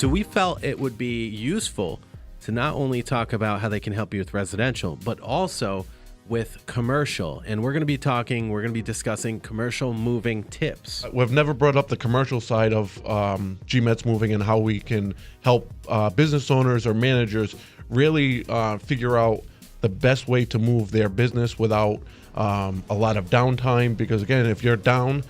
So we felt it would be useful to not only talk about how they can help you with residential, but also with commercial. And we're going to be discussing commercial moving tips. We've never brought up the commercial side of GMetz Moving and how we can help business owners or managers really figure out the best way to move their business without a lot of downtime. Because again, if you're down,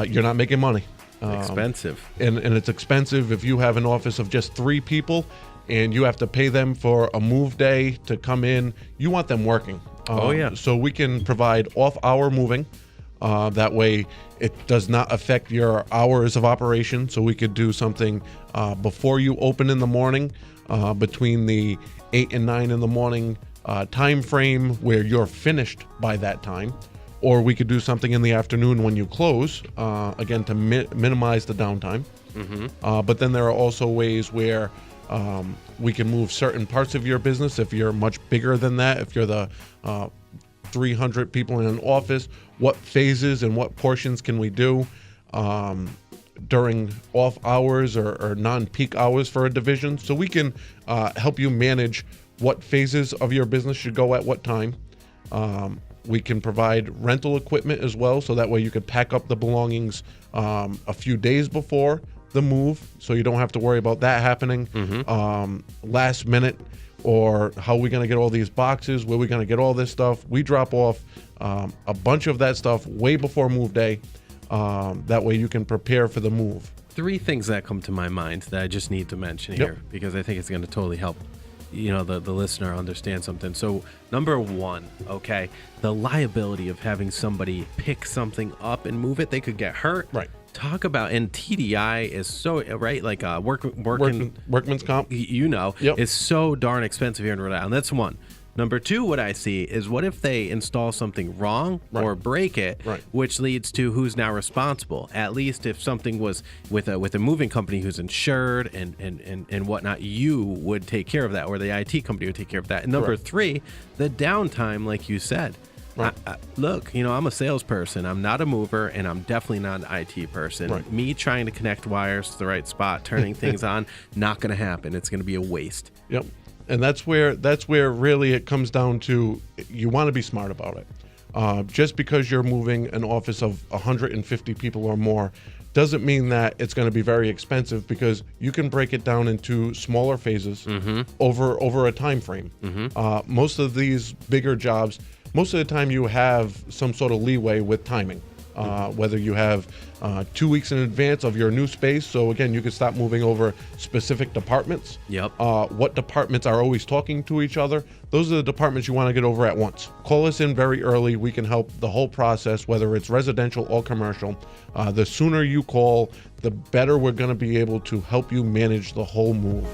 you're not making money. Expensive. And it's expensive if you have an office of just 3 people and you have to pay them for a move day to come in. You want them working. So we can provide off-hour moving. That way it does not affect your hours of operation. So we could do something before you open in the morning, between the 8 and 9 in the morning time frame where you're finished by that time. Or we could do something in the afternoon when you close, again, to minimize the downtime. But then there are also ways where we can move certain parts of your business if you're much bigger than that. If you're the 300 people in an office, what phases and what portions can we do during off hours or non-peak hours for a division? So we can help you manage what phases of your business should go at what time. We can provide rental equipment as well, so that way you could pack up the belongings a few days before the move, so you don't have to worry about that happening last minute, or how are we going to get all these boxes, where are we going to get all this stuff. We drop off a bunch of that stuff way before move day. That way you can prepare for the move. 3 things that come to my mind that I just need to mention here, because I think it's going to totally help the listener understand something. So number 1, okay, the liability of having somebody pick something up and move it. They could get hurt. Right. Talk about, and TDI is so, right, like workman's comp, is so darn expensive here in Rhode Island. That's 1. Number 2, what I see is, what if they install something wrong or break it, which leads to who's now responsible? At least if something was with a moving company who's insured and whatnot, you would take care of that, or the IT company would take care of that. And number 3, the downtime, like you said. Look, I'm a salesperson. I'm not a mover, and I'm definitely not an IT person. Me trying to connect wires to the right spot, turning things on, not going to happen. It's going to be a waste. Yep. And that's where really it comes down to, you want to be smart about it. Just because you're moving an office of 150 people or more doesn't mean that it's going to be very expensive, because you can break it down into smaller phases over a time frame. Most of these bigger jobs, most of the time you have some sort of leeway with timing, whether you have 2 weeks in advance of your new space. So again, you can stop moving over specific departments. What departments are always talking to each other? Those are the departments you want to get over at once. Call us in very early. We can help the whole process, whether it's residential or commercial. The sooner you call, the better we're going to be able to help you manage the whole move.